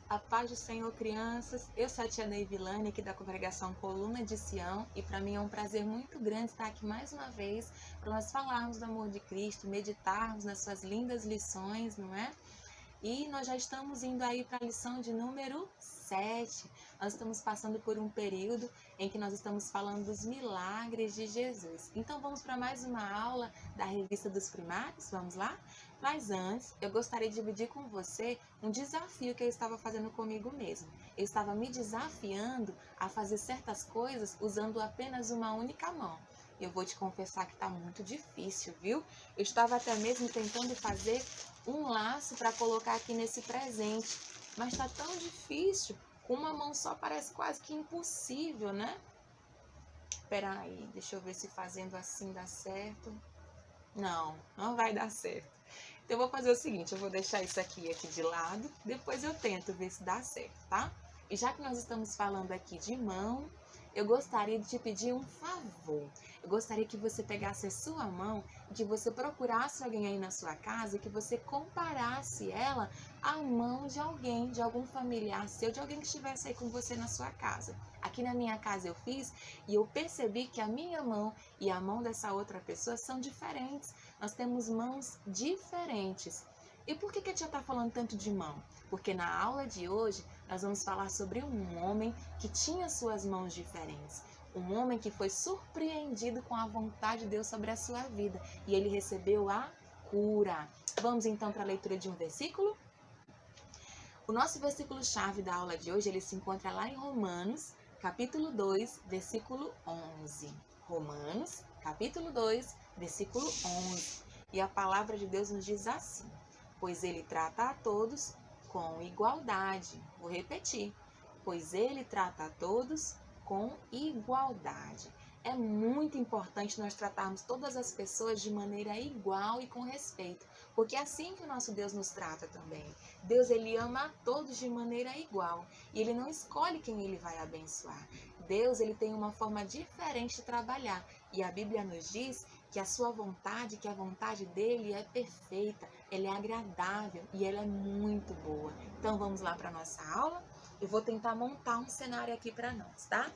A paz do Senhor, crianças. Eu sou a tia Neivilane, aqui da congregação Coluna de Sião, e para mim é um prazer muito grande estar aqui mais uma vez para nós falarmos do amor de Cristo, meditarmos nas suas lindas lições, não é? E nós já estamos indo aí para a lição de número 7. Nós estamos passando por um período em que nós estamos falando dos milagres de Jesus. Então vamos para mais uma aula da Revista dos Primários, vamos lá? Mas antes, eu gostaria de dividir com você um desafio que eu estava fazendo comigo mesmo. Eu estava me desafiando a fazer certas coisas usando apenas uma única mão. Eu vou te confessar que está muito difícil, viu? Eu estava até mesmo tentando fazer um laço para colocar aqui nesse presente, mas está tão difícil, com uma mão só parece quase que impossível, né? Espera aí, deixa eu ver se fazendo assim dá certo. Não, não vai dar certo. Então eu vou fazer o seguinte, eu vou deixar isso aqui de lado, depois eu tento ver se dá certo, tá? E já que nós estamos falando aqui de mão, eu gostaria de te pedir um favor. Eu gostaria que você pegasse a sua mão e que você procurasse alguém aí na sua casa e que você comparasse ela à mão de alguém, de algum familiar seu, de alguém que estivesse aí com você na sua casa. Aqui na minha casa eu fiz e eu percebi que a minha mão e a mão dessa outra pessoa são diferentes. Nós temos mãos diferentes. E por que a tia está falando tanto de mão? Porque na aula de hoje nós vamos falar sobre um homem que tinha suas mãos diferentes. Um homem que foi surpreendido com a vontade de Deus sobre a sua vida. E ele recebeu a cura. Vamos então para a leitura de um versículo? O nosso versículo-chave da aula de hoje, ele se encontra lá em Romanos, capítulo 2, versículo 11. Romanos, capítulo 2, versículo 11. E a palavra de Deus nos diz assim: pois ele trata a todos com igualdade. Vou repetir. Pois ele trata a todos com igualdade. É muito importante nós tratarmos todas as pessoas de maneira igual e com respeito, porque é assim que o nosso Deus nos trata também. Deus, ele ama a todos de maneira igual e ele não escolhe quem ele vai abençoar. Deus, ele tem uma forma diferente de trabalhar e a Bíblia nos diz que a sua vontade, que a vontade dele é perfeita, ela é agradável e ela é muito boa. Então vamos lá para a nossa aula? Eu vou tentar montar um cenário aqui para nós, tá?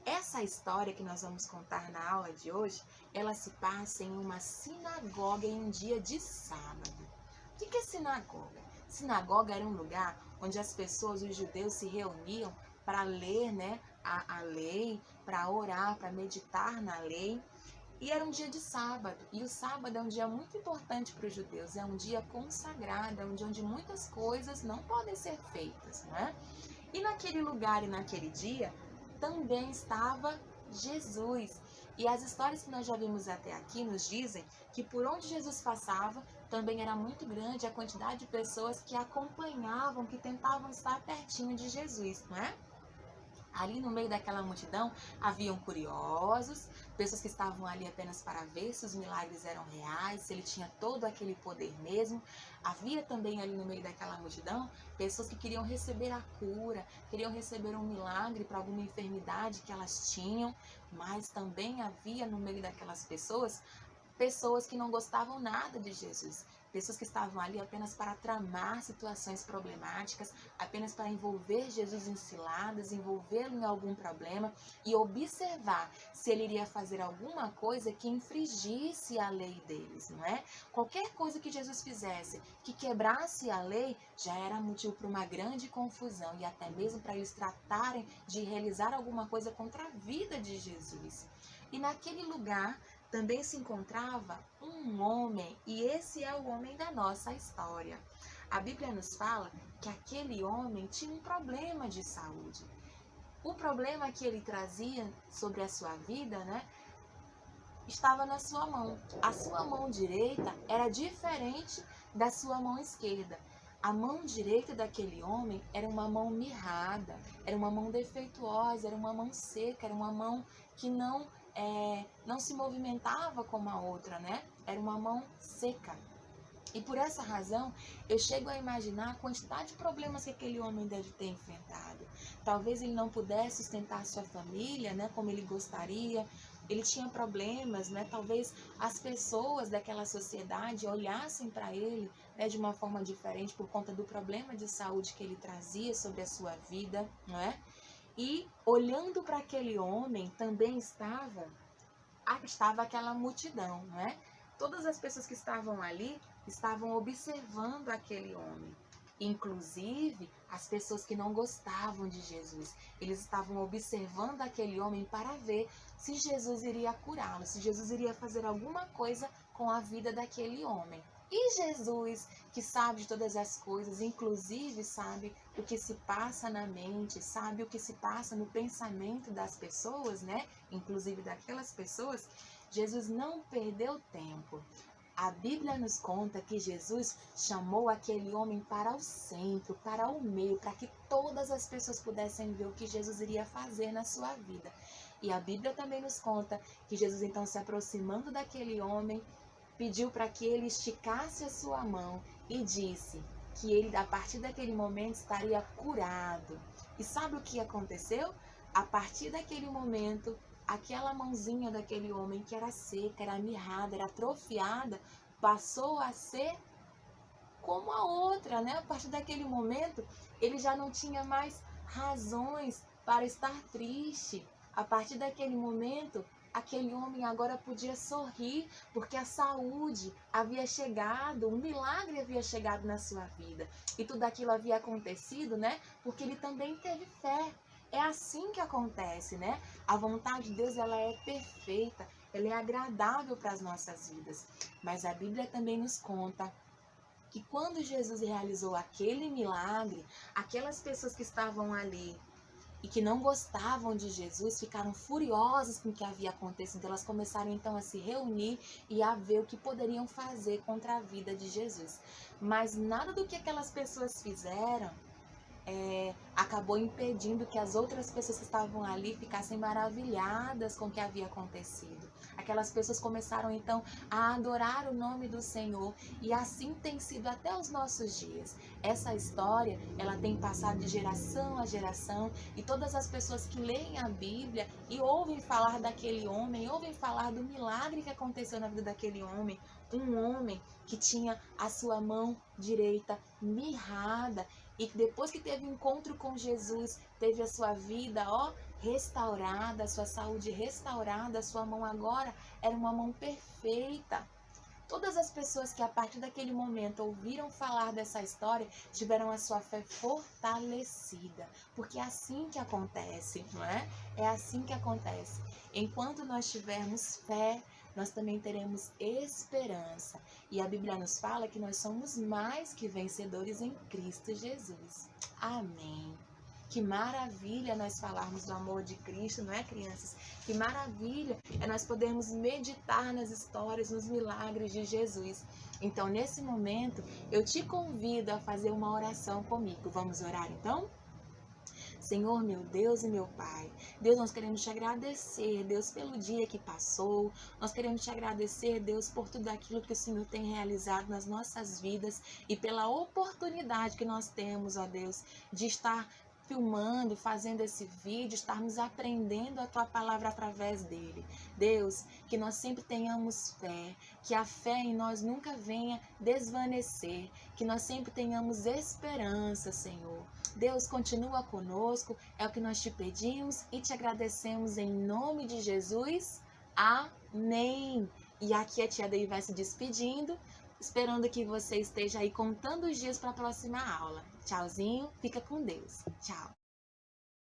Essa história que nós vamos contar na aula de hoje, ela se passa em uma sinagoga em um dia de sábado. O que é sinagoga? Sinagoga era um lugar onde as pessoas, os judeus, se reuniam para ler, né, a lei, para orar, para meditar na lei. E era um dia de sábado, e o sábado é um dia muito importante para os judeus, é um dia consagrado, é um dia onde muitas coisas não podem ser feitas, né? E naquele lugar e naquele dia também estava Jesus. E as histórias que nós já vimos até aqui nos dizem que por onde Jesus passava também era muito grande a quantidade de pessoas que acompanhavam, que tentavam estar pertinho de Jesus, não é? Ali no meio daquela multidão haviam curiosos, pessoas que estavam ali apenas para ver se os milagres eram reais, se ele tinha todo aquele poder mesmo. Havia também ali no meio daquela multidão pessoas que queriam receber a cura, queriam receber um milagre para alguma enfermidade que elas tinham, mas também havia no meio daquelas pessoas que não gostavam nada de Jesus, pessoas que estavam ali apenas para tramar situações problemáticas, apenas para envolver Jesus em ciladas, envolvê-lo em algum problema e observar se ele iria fazer alguma coisa que infringisse a lei deles, não é? Qualquer coisa que Jesus fizesse que quebrasse a lei já era motivo para uma grande confusão e até mesmo para eles tratarem de realizar alguma coisa contra a vida de Jesus. E naquele lugar também se encontrava um homem, e esse é o homem da nossa história. A Bíblia nos fala que aquele homem tinha um problema de saúde. O problema que ele trazia sobre a sua vida, né, estava na sua mão. A sua mão direita era diferente da sua mão esquerda. A mão direita daquele homem era uma mão mirrada, era uma mão defeituosa, era uma mão seca, era uma mão que não se movimentava como a outra, né? Era uma mão seca. E por essa razão, eu chego a imaginar a quantidade de problemas que aquele homem deve ter enfrentado. Talvez ele não pudesse sustentar sua família, né, como ele gostaria, ele tinha problemas, né? Talvez as pessoas daquela sociedade olhassem para ele, né, de uma forma diferente por conta do problema de saúde que ele trazia sobre a sua vida, não é? E olhando para aquele homem também estava aquela multidão, não é? Todas as pessoas que estavam ali estavam observando aquele homem. Inclusive, as pessoas que não gostavam de Jesus. Eles estavam observando aquele homem para ver se Jesus iria curá-lo, se Jesus iria fazer alguma coisa com a vida daquele homem. E Jesus, que sabe de todas as coisas, inclusive sabe o que se passa na mente, sabe o que se passa no pensamento das pessoas, né? Inclusive daquelas pessoas, Jesus não perdeu tempo. A Bíblia nos conta que Jesus chamou aquele homem para o centro, para o meio, para que todas as pessoas pudessem ver o que Jesus iria fazer na sua vida. E a Bíblia também nos conta que Jesus, então, se aproximando daquele homem, pediu para que ele esticasse a sua mão e disse que ele, a partir daquele momento, estaria curado. E sabe o que aconteceu? A partir daquele momento, aquela mãozinha daquele homem que era seca, era mirrada, era atrofiada, passou a ser como a outra, né? A partir daquele momento, ele já não tinha mais razões para estar triste. A partir daquele momento, aquele homem agora podia sorrir, porque a saúde havia chegado, um milagre havia chegado na sua vida. E tudo aquilo havia acontecido, né? Porque ele também teve fé. É assim que acontece, né? A vontade de Deus, ela é perfeita, ela é agradável para as nossas vidas. Mas a Bíblia também nos conta que quando Jesus realizou aquele milagre, aquelas pessoas que estavam ali e que não gostavam de Jesus ficaram furiosas com o que havia acontecido. Então, elas começaram então a se reunir e a ver o que poderiam fazer contra a vida de Jesus. Mas nada do que aquelas pessoas fizeram acabou impedindo que as outras pessoas que estavam ali ficassem maravilhadas com o que havia acontecido. Aquelas pessoas começaram então a adorar o nome do Senhor, e assim tem sido até os nossos dias. Essa história, ela tem passado de geração a geração, e todas as pessoas que leem a Bíblia e ouvem falar daquele homem, ouvem falar do milagre que aconteceu na vida daquele homem, um homem que tinha a sua mão direita mirrada, e depois que teve encontro com Jesus, teve a sua vida, restaurada, a sua saúde restaurada, a sua mão agora era uma mão perfeita. Todas as pessoas que a partir daquele momento ouviram falar dessa história tiveram a sua fé fortalecida, porque é assim que acontece, não é? É assim que acontece. Enquanto nós tivermos fé, nós também teremos esperança. E a Bíblia nos fala que nós somos mais que vencedores em Cristo Jesus. Amém. Que maravilha nós falarmos do amor de Cristo, não é, crianças? Que maravilha é nós podermos meditar nas histórias, nos milagres de Jesus. Então, nesse momento, eu te convido a fazer uma oração comigo. Vamos orar, então? Senhor, meu Deus e meu Pai, Deus, nós queremos te agradecer, Deus, pelo dia que passou, nós queremos te agradecer, Deus, por tudo aquilo que o Senhor tem realizado nas nossas vidas e pela oportunidade que nós temos, ó Deus, de estar filmando, fazendo esse vídeo, estarmos aprendendo a Tua palavra através dele. Deus, que nós sempre tenhamos fé, que a fé em nós nunca venha desvanecer, que nós sempre tenhamos esperança, Senhor. Deus, continua conosco, é o que nós te pedimos e te agradecemos em nome de Jesus. Amém. E aqui a tia Dei vai se despedindo, esperando que você esteja aí contando os dias para a próxima aula. Tchauzinho, fica com Deus. Tchau.